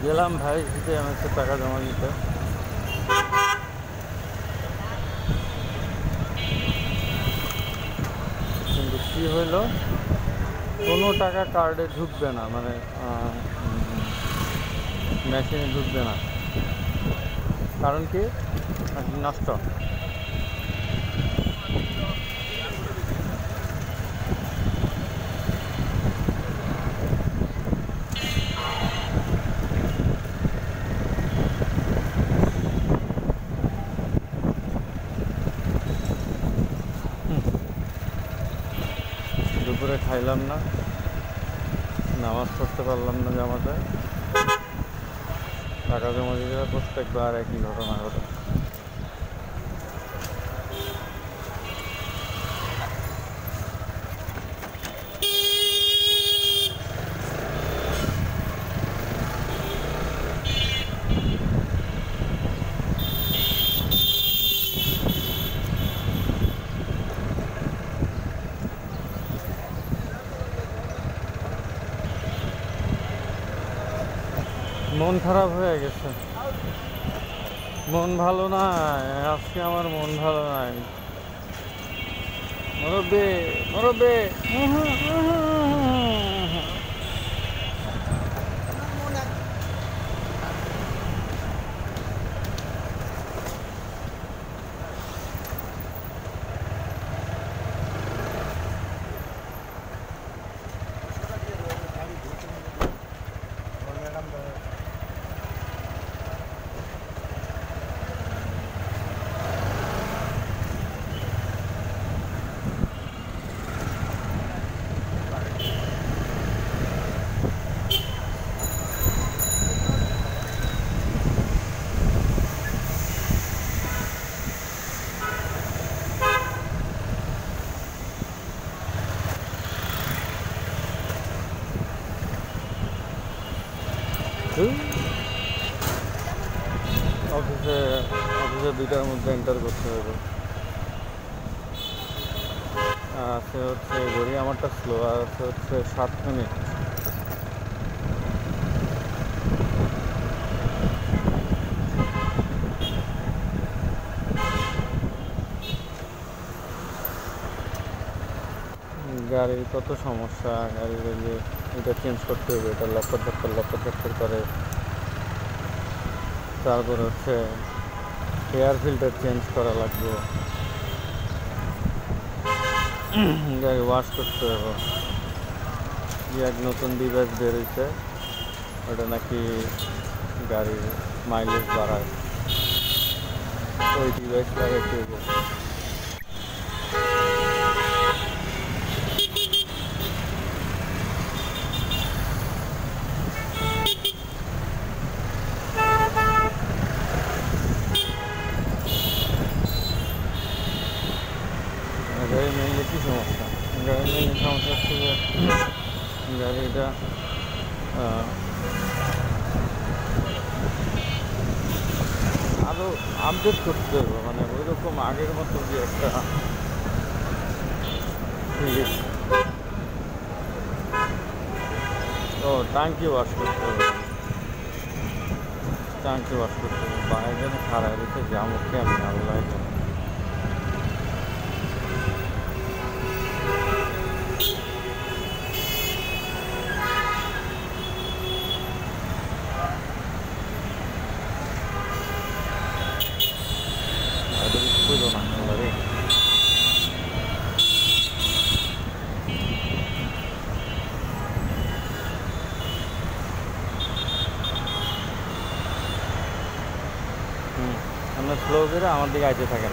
গেলাম ভাই আমার টাকা জমা দিতে। কিন্তু কী হইলো, কোনো টাকা কার্ডে ঢুকবে না, মানে মেশিনে ঢুকবে না। কারণ কি, নষ্ট। দুপুরে খাইলাম না, নামাজ পড়তে পারলাম না জামাতে, টাকা জমা দিতে প্রত্যেকবার একই ঘটনা ঘটে। মন খারাপ হয়ে গেছে, মন ভালো নাই আজকে, আমার মন ভালো নাই। মুরব্বি মুরব্বি, অফিসে 2টার মধ্যে এন্টার করতে হবে। আছে হচ্ছে ঘড়ি আমারটা স্লো, আর আছে হচ্ছে 7 মিনিট। গাড়ির কত সমস্যা, গাড়ির যে এটা চেঞ্জ করতে হবে, এটা লক্কর করে। তারপর হচ্ছে এয়ার ফিল্টার চেঞ্জ করা লাগবে, গাড়ি ওয়াশ করতে হবে। এক নতুন ডিভাইস বেরোইছে, ওটা নাকি গাড়ির মাইলেজ বাড়ায়, ওই ডিভাইস লাগাইতে হবে। গাড়ি মেনলি কী সমস্যা, গাড়ির মেনলি সমস্যা হচ্ছে যে গাড়িটা আরও আপডেট করতে হবে, মানে ওই রকম আগের মতো যে একটা ট্যাঙ্কি ওয়াশ করতে হবে, টাঙ্কি ওয়াশ করতে হবে। বাইরে খারাপ হয়েছে যাবো কেমন আল্লাহ জানে। বুঝো না আল্লাহ রে। আপনার স্লো করে আমার দিকে আইতে থাকেন।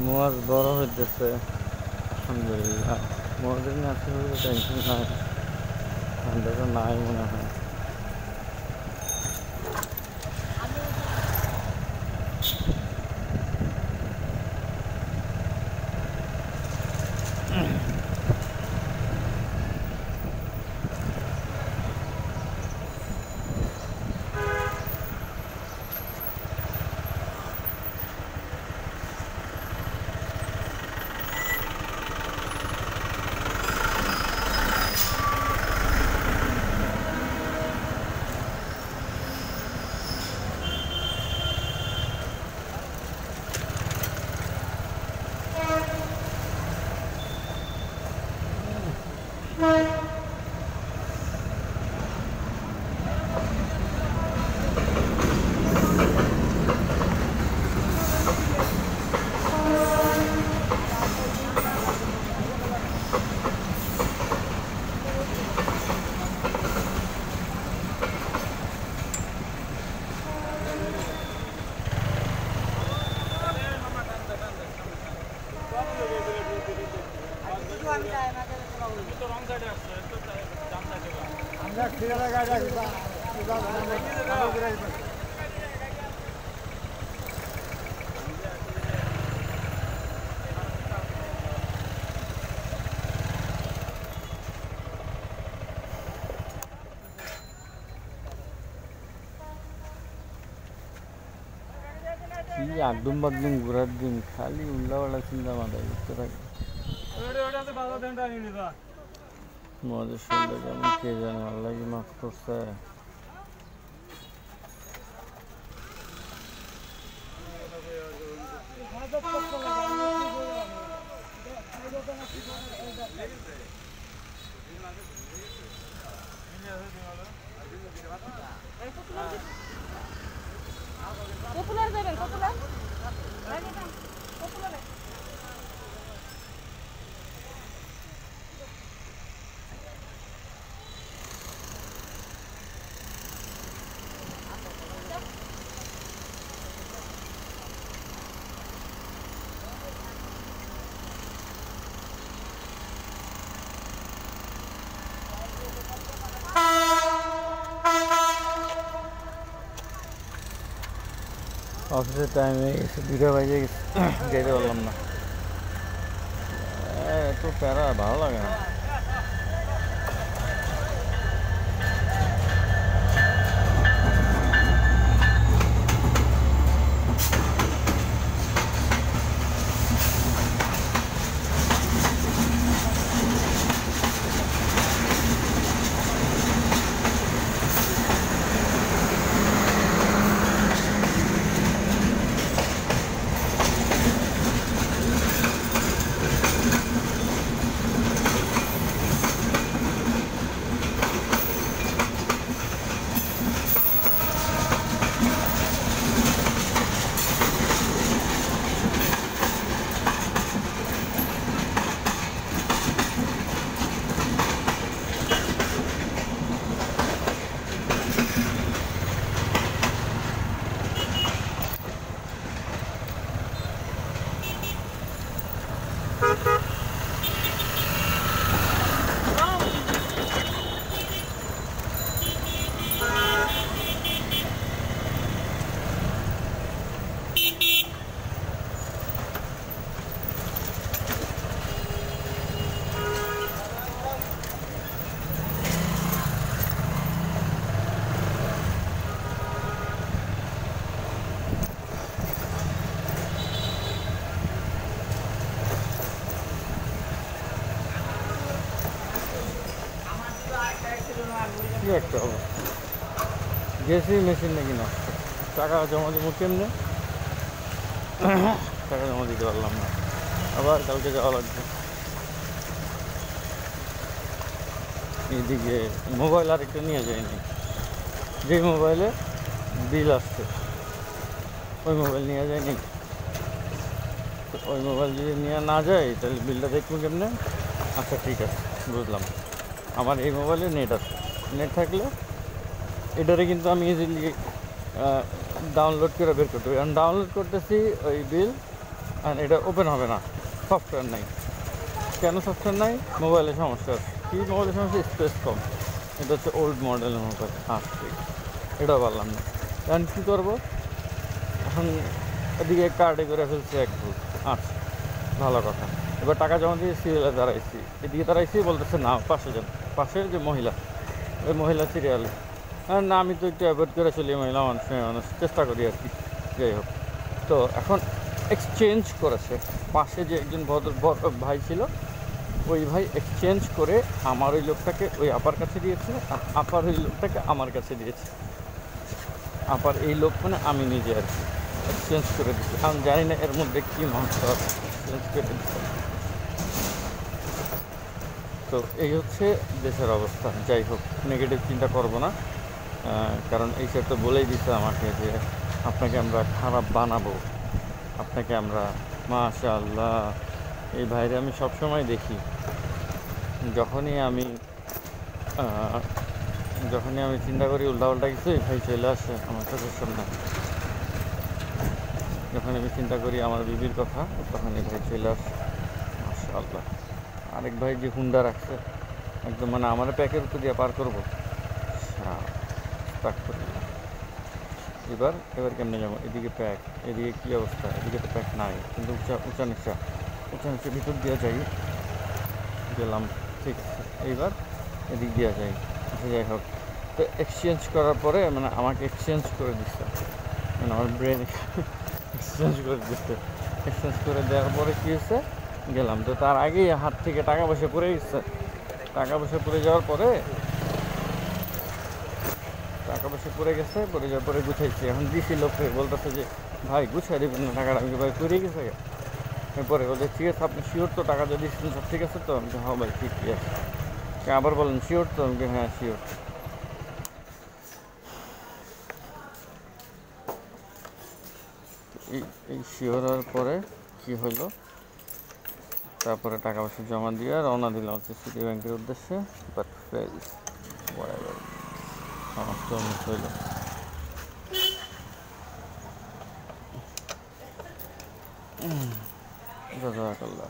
মাছ বড় হইতেছে আলহামদুলিল্লাহ। মদের মাছের হলে টেনশন নাই, ঠান্ডাটা নাই মনে হয়। কি একদম বাদদিন ঘোরার দিন, খালি উল্লাপাল্লা চিন্তা মাথায় ঘুরতে থাকে। মদের শরীরটা কেমন কে জানে, আল্লাহ কি মাফ করছে। পপুলার যাবেন, পপুলার অফিসের টাইমে এসে 2টা বাজে গেছে, যেতে পারলাম না। এত প্যারা ভালো লাগে না। কি একটা অবস্থা, গেছি মেশিন নাকি নষ্ট। টাকা জমা দেবো কেমনে? টাকা জমা দিতে পারলাম না, আবার কালকে যাওয়া লাগবে। এদিকে মোবাইল আরেকটা নিয়ে যায়নি, যেই মোবাইলে বিল আসছে ওই মোবাইল নিয়ে যায়নি। তো ওই মোবাইল যদি নিয়ে না যায় তাহলে বিলটা দেখবো কেমনে? আচ্ছা ঠিক আছে, বুঝলাম। আমার এই মোবাইলে নেট আছে, নেট থাকলে এটারে কিন্তু আমি ইজিলি ডাউনলোড করে বের করতে পারি। কারণ ডাউনলোড করতেছি ওই বিল, আর এটা ওপেন হবে না, সফটওয়্যার নাই। কেন সফটওয়্যার নাই? মোবাইলের সমস্যা আছে। কী মোবাইলের সমস্যা? স্পেস কম। এটা হচ্ছে ওল্ড মডেলের মোবাইল। ঠিক, এটাও পারলাম না। এখন কী করবো? এখন এদিকে কার্ডে করে ফেলছি এক ভুল। আচ্ছা, ভালো কথা। এবার টাকা জমা দিয়ে সিরিয়ালে দাঁড়াইছি, এদিকে দাঁড়াইছি, বলতেছে না পাশের যে মহিলা, ওই মহিলা সিরিয়ালে। না, আমি তো একটু অ্যাভয়েড করে চলি, মহিলা মানুষ চেষ্টা করি আর কি। যাই হোক, তো এখন এক্সচেঞ্জ করেছে। পাশে যে একজন ভাই ছিল, ওই ভাই এক্সচেঞ্জ করে আমার ওই লোকটাকে ওই আপার কাছে দিয়েছে, আর আপার ওই লোকটাকে আমার কাছে দিয়েছে। আপার এই লোক মানে আমি নিজে আর কি এক্সচেঞ্জ করে দিচ্ছি। আমি জানি না এর মধ্যে কী মহত্ব আছে, এক্সচেঞ্জ করে দিচ্ছে। তো এই হচ্ছে দেশের অবস্থা। যাই হোক, নেগেটিভ চিন্তা করবো না, কারণ এই স্যার তো বলেই দিচ্ছে আমাকে যে আপনাকে আমরা খারাপ বানাবো, আপনাকে আমরা। মাশাআল্লাহ, এই ভাইরে আমি সবসময় দেখি, যখনই আমি চিন্তা করি উল্টাপাল্টা কিছু, এই ভাই চলে আসে আমার চোখের সামনে। যখন আমি চিন্তা করি আমার বিবির কথা, তখন এই ভাই চলে আসে। মাশাআল্লাহ। আরেক ভাই যে হুন্ডা রাখছে একদম, মানে আমার প্যাকের উপর দিয়ে পার করবো। এবার কেমনে যাবো? এদিকে প্যাক, এদিকে কী অবস্থা? এদিকে তো প্যাক নাই, কিন্তু উঁচা নিচা ভিতর দিয়ে যাই, গেলাম। ঠিক আছে, এইবার এদিক দিয়ে যাই। আচ্ছা, যাই হোক, তো এক্সচেঞ্জ করার পরে মানে আমাকে এক্সচেঞ্জ করে দিচ্ছে, মানে আমার ব্রেন এক্সচেঞ্জ করে দিচ্ছে। এক্সচেঞ্জ করে দেওয়ার পরে কী হয়েছে? গেলাম, তো তার আগেই হাত থেকে টাকা পয়সা পড়ে গেছে। টাকা পয়সা পড়ে যাওয়ার পরে পড়ে যাওয়ার পরে গুছাইছি। এখন দিছি লোককে, বলতেছে যে ভাই গুছাই দেবেন না টাকাটা। আমি ভাই পড়ে গেছে। এরপরে বলছে ঠিক আছে, আপনি শিওর তো টাকা যদি দিচ্ছেন সব ঠিক আছে তো? আমি হ্যাঁ ভাই ঠিকই আছে। আবার বলেন শিওর তো? আমি হ্যাঁ শিওর। এই শিওর হওয়ার পরে কী হলো? তারপরে টাকা পয়সা জমা দিয়ে রওনা দিলাম হচ্ছে সিটি ব্যাংকের উদ্দেশ্যে। বাট ফেল, সমস্ত মিস হইল। জাযাকাল্লাহ।